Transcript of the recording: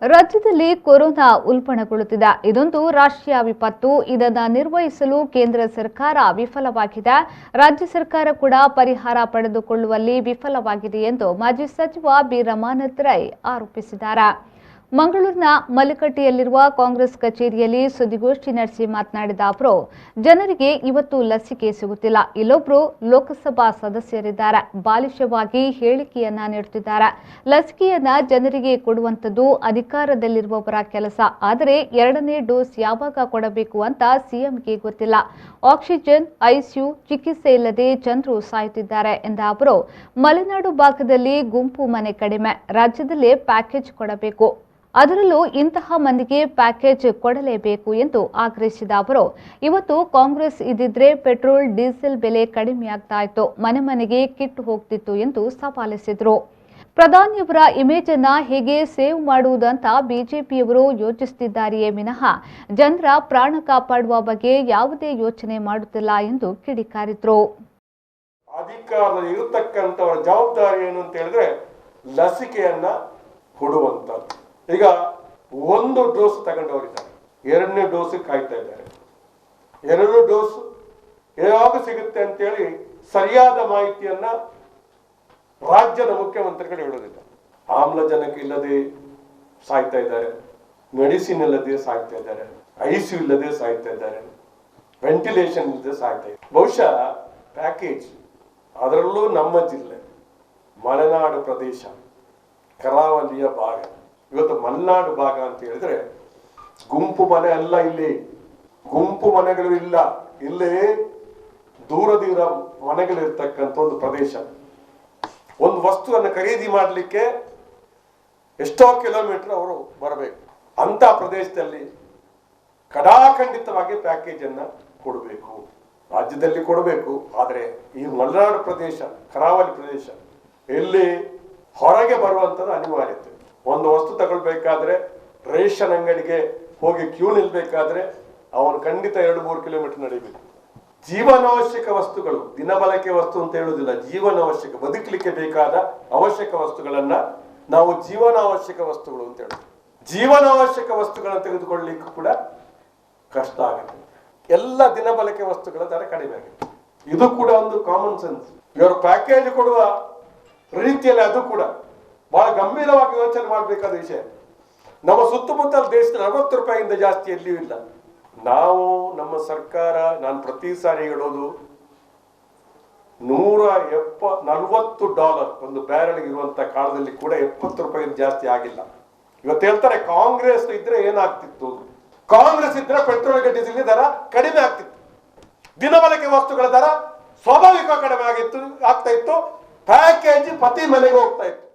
ರಾಜ್ಯದಲ್ಲಿ ಕೊರೋನಾ ಉಲ್ಬಣಗೊಳ್ಳುತ್ತಿದೆ. ಇದೊಂದು ರಾಷ್ಟ್ರೀಯ ವಿಪತ್ತು. ಇದನ್ನು ನಿರ್ವಹಿಸಲು ಕೇಂದ್ರ ಸರ್ಕಾರ ವಿಫಲವಾಗಿದೆ. ರಾಜ್ಯ ಸರ್ಕಾರ ಕೂಡ ಪರಿಹಾರ ಪಡೆದುಕೊಳ್ಳುವಲ್ಲಿ ವಿಫಲವಾಗಿದೆ ಎಂದು ಮಾಜಿ ಸಚಿವ ಬಿ ರಮಾನಾಥ್ ರೈ ಆರೋಪಿಸಿದ್ದಾರೆ. ಮಂಗಳೂರಿನ ಮಲ್ಲಿಕಟ್ಟಿಯಲ್ಲಿರುವ ಕಾಂಗ್ರೆಸ್ ಕಚೇರಿಯಲ್ಲಿ ಸುದ್ದಿಗೋಷ್ಠಿ ನಡೆಸಿ ಮಾತನಾಡಿದ ಅವರು, ಜನರಿಗೆ ಇವತ್ತು ಲಸಿಕೆ ಸಿಗುತ್ತಿಲ್ಲ. ಇಲ್ಲೊಬ್ಬರು ಲೋಕಸಭಾ ಸದಸ್ಯರಿದ್ದಾರೆ, ಬಾಲಿಶವಾಗಿ ಹೇಳಿಕೆಯನ್ನ ನೀಡುತ್ತಿದ್ದಾರೆ. ಲಸಿಕೆಯನ್ನ ಜನರಿಗೆ ಕೊಡುವಂಥದ್ದು ಅಧಿಕಾರದಲ್ಲಿರುವವರ ಕೆಲಸ. ಆದರೆ ಎರಡನೇ ಡೋಸ್ ಯಾವಾಗ ಕೊಡಬೇಕು ಅಂತ ಸಿಎಂಗೆ ಗೊತ್ತಿಲ್ಲ. ಆಕ್ಸಿಜನ್, ಐಸಿಯು ಚಿಕಿತ್ಸೆ ಇಲ್ಲದೆ ಜನರು ಸಾಯುತ್ತಿದ್ದಾರೆ ಎಂದ ಅವರು, ಮಲೆನಾಡು ಭಾಗದಲ್ಲಿ ಗುಂಪು ಮನೆ ಕಡಿಮೆ, ರಾಜ್ಯದಲ್ಲೇ ಪ್ಯಾಕೇಜ್ ಕೊಡಬೇಕು, ಅದರಲ್ಲೂ ಇಂತಹ ಮಂದಿಗೆ ಪ್ಯಾಕೇಜ್ ಕೊಡಲೇಬೇಕು ಎಂದು ಆಗ್ರಹಿಸಿದ ಅವರು, ಇವತ್ತು ಕಾಂಗ್ರೆಸ್ ಇದ್ದಿದ್ರೆ ಪೆಟ್ರೋಲ್ ಡೀಸೆಲ್ ಬೆಲೆ ಕಡಿಮೆಯಾಗ್ತಾ ಇತ್ತು, ಮನೆ ಮನೆಗೆ ಕಿಟ್ ಹೋಗ್ತಿತ್ತು ಎಂದು ಸವಾಲಿಸಿದರು. ಪ್ರಧಾನಿಯವರ ಇಮೇಜ್ ಅನ್ನ ಹೇಗೆ ಸೇವ್ ಮಾಡುವುದಂತ ಬಿಜೆಪಿಯವರು ಯೋಚಿಸುತ್ತಿದ್ದಾರೆಯೇ ವಿನಃ ಜನರ ಪ್ರಾಣ ಕಾಪಾಡುವ ಬಗ್ಗೆ ಯಾವುದೇ ಯೋಚನೆ ಮಾಡುತ್ತಿಲ್ಲ ಎಂದು ಕಿಡಿಕಾರಿದ್ರು. ಅಧಿಕಾರದಲ್ಲಿ ಇರತಕ್ಕಂತವರ ಜವಾಬ್ದಾರಿ ಏನು ಅಂತ ಹೇಳಿದ್ರೆ ಲಸಿಕೆಯನ್ನ ಕೊಡುವಂತದ್ದು. ಈಗ ಒಂದು ಡೋಸ್ ತಗೊಂಡವರಿದ್ದಾರೆ, ಎರಡನೇ ಡೋಸ್ ಕಾಯ್ತಾ ಇದ್ದಾರೆ. ಎರಡು ಡೋಸ್ ಯಾವಾಗ ಸಿಗುತ್ತೆ ಅಂತೇಳಿ ಸರಿಯಾದ ಮಾಹಿತಿಯನ್ನ ರಾಜ್ಯದ ಮುಖ್ಯಮಂತ್ರಿಗಳು ಹೇಳೋದಿಲ್ಲ. ಆಮ್ಲಜನಕ ಇಲ್ಲದೆ ಸಾಯ್ತಾ ಇದ್ದಾರೆ, ಮೆಡಿಸಿನ್ ಇಲ್ಲದೆ ಸಾಯ್ತಾ ಇದ್ದಾರೆ, ಐಸಿಯು ಇಲ್ಲದೆ ಸಾಯ್ತಾ ಇದ್ದಾರೆ, ವೆಂಟಿಲೇಷನ್ ಇಲ್ಲದೆ ಸಾಯ್ತಾ ಇದ್ದಾರೆ. ಬಹುಶಃ ಪ್ಯಾಕೇಜ್, ಅದರಲ್ಲೂ ನಮ್ಮ ಜಿಲ್ಲೆ ಮಲೆನಾಡು ಪ್ರದೇಶ, ಕರಾವಳಿಯ ಭಾಗ, ಇವತ್ತು ಮಲೆನಾಡು ಭಾಗ ಅಂತ ಹೇಳಿದ್ರೆ ಗುಂಪು ಮನೆ ಅಲ್ಲ, ಇಲ್ಲಿ ಗುಂಪು ಮನೆಗಳು ಇಲ್ಲ, ಇಲ್ಲಿ ದೂರ ದೂರ ಮನೆಗಳಿರ್ತಕ್ಕಂಥ ಒಂದು ಪ್ರದೇಶ. ಒಂದು ವಸ್ತುವನ್ನು ಖರೀದಿ ಮಾಡಲಿಕ್ಕೆ ಎಷ್ಟೋ ಕಿಲೋಮೀಟರ್ ಅವರು ಬರಬೇಕು. ಅಂತ ಪ್ರದೇಶದಲ್ಲಿ ಕಡಾಖಂಡಿತವಾಗಿ ಪ್ಯಾಕೇಜ್ ಅನ್ನ ಕೊಡಬೇಕು, ರಾಜ್ಯದಲ್ಲಿ ಕೊಡಬೇಕು. ಆದರೆ ಈ ಮಲೆನಾಡು ಪ್ರದೇಶ, ಕರಾವಳಿ ಪ್ರದೇಶ, ಎಲ್ಲಿ ಹೊರಗೆ ಬರುವಂಥದ್ದು ಅನಿವಾರ್ಯತೆ. ಒಂದು ವಸ್ತು ತಗೊಳ್ಬೇಕಾದ್ರೆ ರೇಷನ್ ಅಂಗಡಿಗೆ ಹೋಗಿ ಕ್ಯೂ ನಿಲ್ಬೇಕಾದ್ರೆ ಅವನು ಖಂಡಿತ 2-3 ಕಿಲೋಮೀಟರ್ ನಡೀಬೇಕು. ಜೀವನಾವಶ್ಯಕ ವಸ್ತುಗಳು, ದಿನಬಳಕೆ ವಸ್ತು ಅಂತ ಹೇಳುವುದಿಲ್ಲ, ಜೀವನಾವಶ್ಯಕ, ಬದುಕಲಿಕ್ಕೆ ಬೇಕಾದ ಅವಶ್ಯಕ ವಸ್ತುಗಳನ್ನ ನಾವು ಜೀವನಾವಶ್ಯಕ ವಸ್ತುಗಳು ಅಂತ ಹೇಳುದು. ಜೀವನಾವಶ್ಯಕ ವಸ್ತುಗಳನ್ನು ತೆಗೆದುಕೊಳ್ಳಲಿಕ್ಕೂ ಕೂಡ ಕಷ್ಟ ಆಗುತ್ತೆ. ಎಲ್ಲ ದಿನಬಳಕೆ ವಸ್ತುಗಳ ದರ ಕಡಿಮೆ ಆಗುತ್ತೆ. ಇದು ಕೂಡ ಒಂದು ಕಾಮನ್ ಸೆನ್ಸ್. ಇವರು ಪ್ಯಾಕೇಜ್ ಕೊಡುವ ರೀತಿಯಲ್ಲಿ ಅದು ಕೂಡ ಬಹಳ ಗಂಭೀರವಾಗಿ ಯೋಚನೆ ಮಾಡಬೇಕಾದ ವಿಷಯ. ನಮ್ಮ ಸುತ್ತಮುತ್ತಲ ದೇಶದಲ್ಲಿ 60 ರೂಪಾಯಿಯಿಂದ ಜಾಸ್ತಿ ಎಲ್ಲಿಯೂ ಇಲ್ಲ. ನಾವು ನಮ್ಮ ಸರ್ಕಾರ, ನಾನು ಪ್ರತಿ ಸಾರಿ ಹೇಳೋದು, $140 ಒಂದು ಬ್ಯಾರೆಲ್ ಇರುವಂತ ಕಾಲದಲ್ಲಿ ಕೂಡ 70 ರೂಪಾಯಿ ಜಾಸ್ತಿ ಆಗಿಲ್ಲ. ಇವತ್ತು ಹೇಳ್ತಾರೆ ಕಾಂಗ್ರೆಸ್ ಇದ್ರೆ ಏನಾಗ್ತಿತ್ತು, ಕಾಂಗ್ರೆಸ್ ಇದ್ರೆ ಪೆಟ್ರೋಲ್ ಡೀಸೆಲ್ ದರ ಕಡಿಮೆ ಆಗ್ತಿತ್ತು, ದಿನಬಳಕೆ ವಸ್ತುಗಳ ದರ ಸ್ವಾಭಾವಿಕ ಕಡಿಮೆ ಆಗ್ತಾ ಇತ್ತು, ಪ್ಯಾಕೇಜ್ ಪ್ರತಿ ಮನೆಗೆ ಹೋಗ್ತಾ ಇತ್ತು.